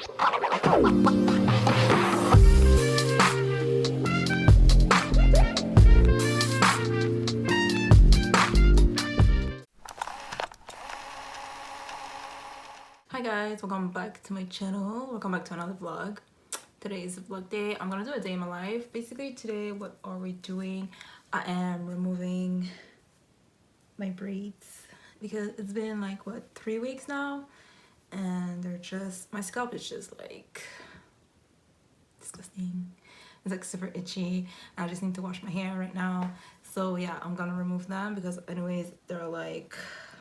Hi guys, welcome back to my channel. Welcome back to another vlog. Today is vlog day. I'm gonna do a day in my life. Basically today, what are we doing? I am removing my braids because it's been like what, 3 weeks now, and they're just, my scalp is just like disgusting. It's like super itchy. I just need to wash my hair right now. So yeah, I'm gonna remove them because anyways they're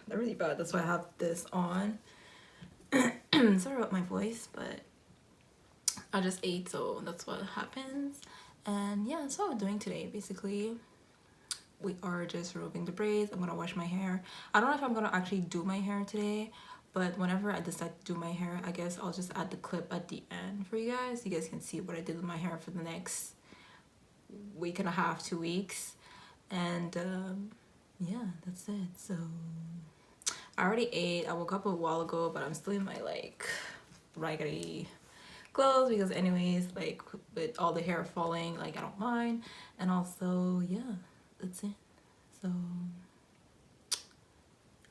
really bad. That's why I have this on. Sorry about my voice, but I just ate, so that's what happens. And yeah, that's what we're doing today. Basically, we are just removing the braids. I'm gonna wash my hair. I don't know if I'm gonna actually do my hair today, but whenever I decide to do my hair, I guess I'll just add the clip at the end for you guys. You guys can see what I did with my hair for the next week and a half, 2 weeks. And yeah, that's it. So I already ate. I woke up a while ago, but I'm still in my like raggedy clothes because anyways, like with all the hair falling, like I don't mind. And also yeah, that's it. So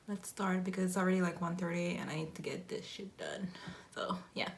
let's start because it's already like 1:30 and I need to get this shit done. So yeah.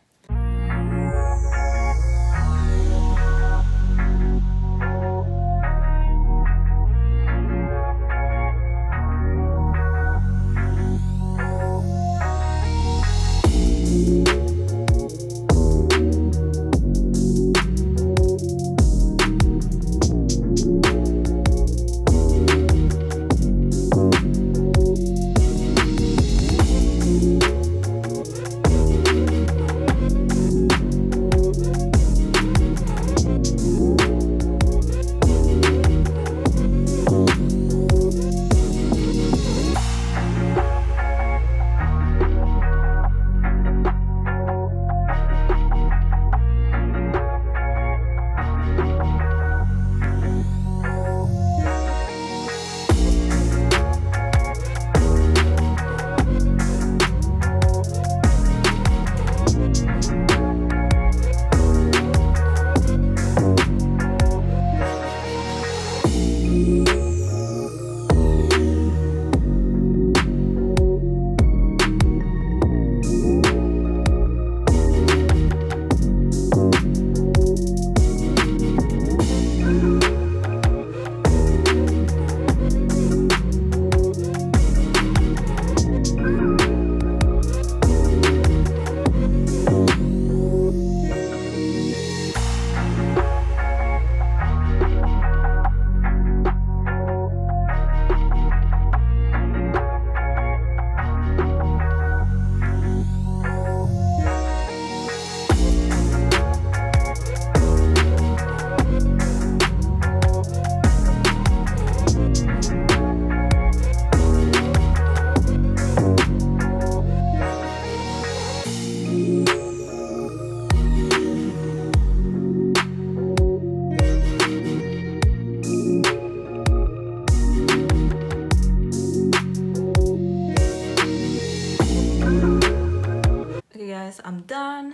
Okay guys, I'm done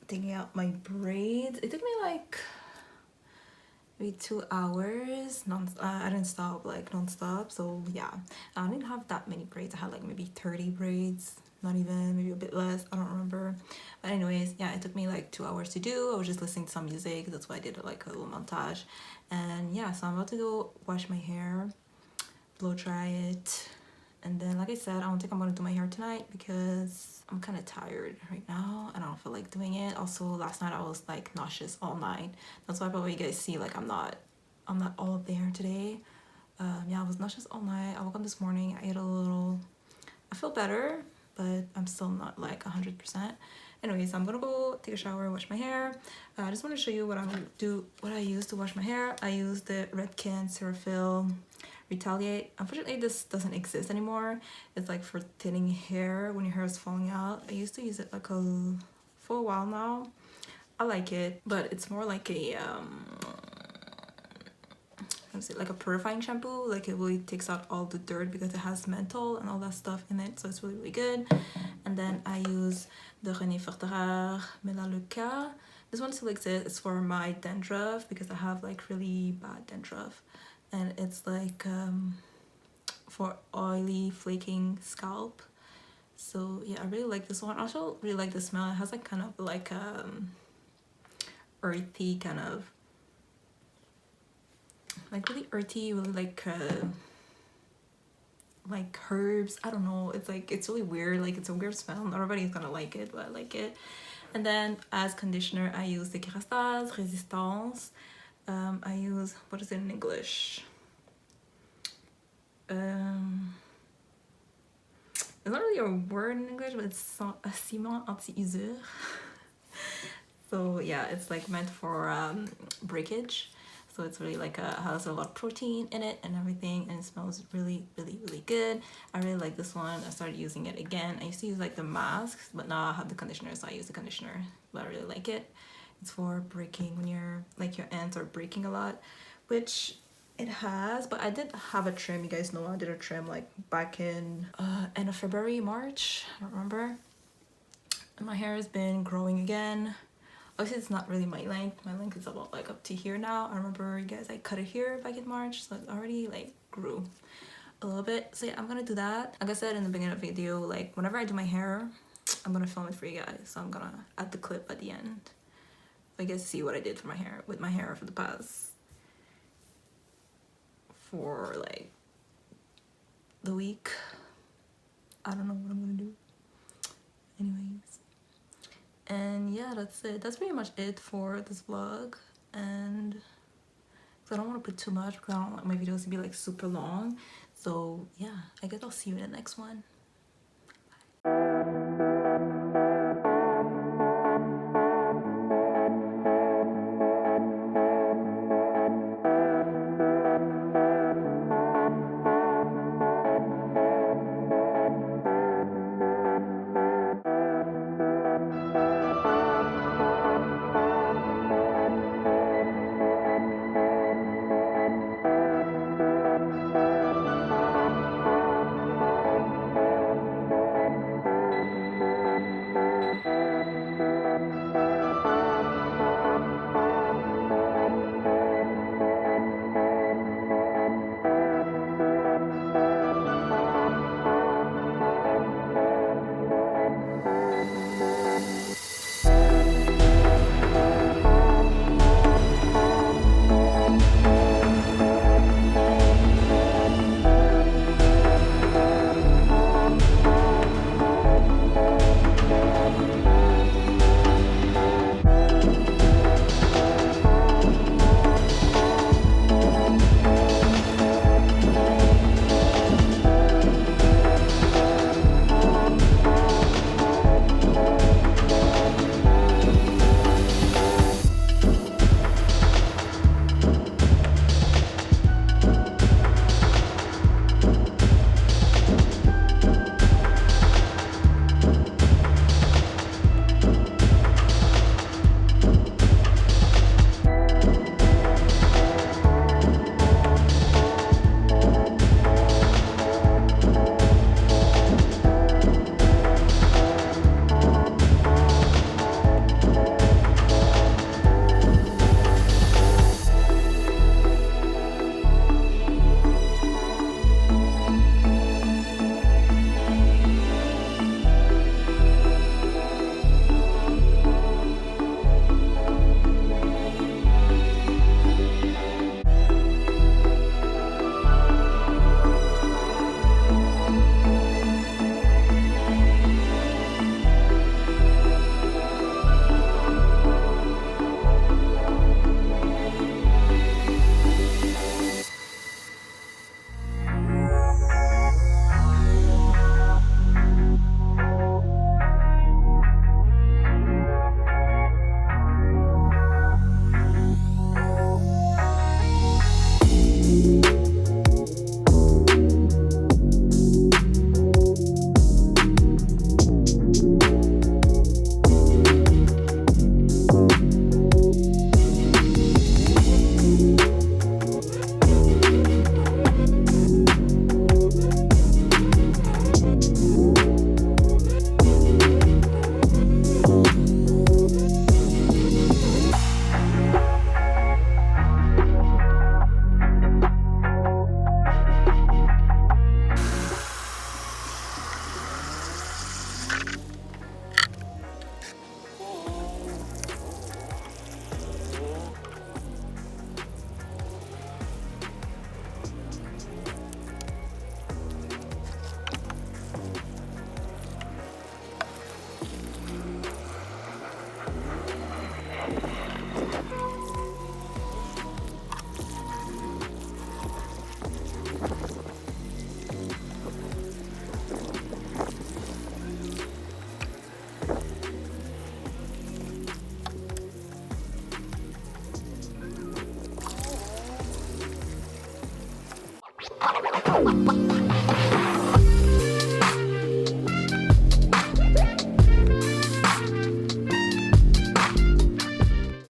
taking out my braids. It took me like maybe 2 hours. I didn't stop like non-stop, so yeah, I didn't have that many braids. I had like maybe 30 braids, not even, maybe a bit less, I don't remember. But anyways, yeah, it took me like 2 hours to do. I was just listening to some music, that's why I did like a little montage. And yeah, so I'm about to go wash my hair, blow dry it, and then like I said, I don't think I'm gonna do my hair tonight because I'm kind of tired right now and I don't feel like doing it. Also, last night I was like nauseous all night. That's why probably you guys see like I'm not all there today. Yeah, I was nauseous all night. I woke up this morning, I ate a little. I feel better, but I'm still not like 100%. Anyways, I'm gonna go take a shower, wash my hair. I just want to show you what I use to wash my hair. I use the Redken Cerafill Retaliate. Unfortunately, this doesn't exist anymore. It's like for thinning hair when your hair is falling out. I used to use it like for a while now. I like it, but it's more like a can say, like a purifying shampoo. Like it really takes out all the dirt because it has menthol and all that stuff in it, so it's really, really good. And then I use the René Furterer Melaleuca. This one still exists. It's for my dandruff because I have like really bad dandruff, and it's like for oily flaking scalp. So yeah, I really like this one. I also really like the smell. It has like kind of like earthy kind of, like really earthy, really like herbs. I don't know, it's like, it's really weird, like it's a weird smell. Not everybody's gonna like it, but I like it. And then as conditioner I use the Kérastase Resistance. I use, what is it in English? It's not really a word in English, but it's a Ciment Anti-Usure. So yeah, it's like meant for breakage. So it's really like has a lot of protein in it and everything, and it smells really, really, really good. I really like this one. I started using it again. I used to use like the masks, but now I have the conditioner, so I use the conditioner. But I really like it. It's for breaking when you're like your ends are breaking a lot, which it has. But I did have a trim. You guys know I did a trim like back in end of February, March. I don't remember. And my hair has been growing again. Obviously it's not really my length. My length is about like up to here now. I remember you guys, I cut it here back in March, so it already like grew a little bit. So yeah, I'm gonna do that. Like I said in the beginning of the video, like whenever I do my hair, I'm gonna film it for you guys. So I'm gonna add the clip at the end, so you guys see what I did for my hair, with my hair for the past, for like the week. I don't know what I'm gonna do. Anyways. And yeah, that's it. That's pretty much it for this vlog. And I don't want to put too much because I don't want my videos to be like super long. So yeah, I guess I'll see you in the next one.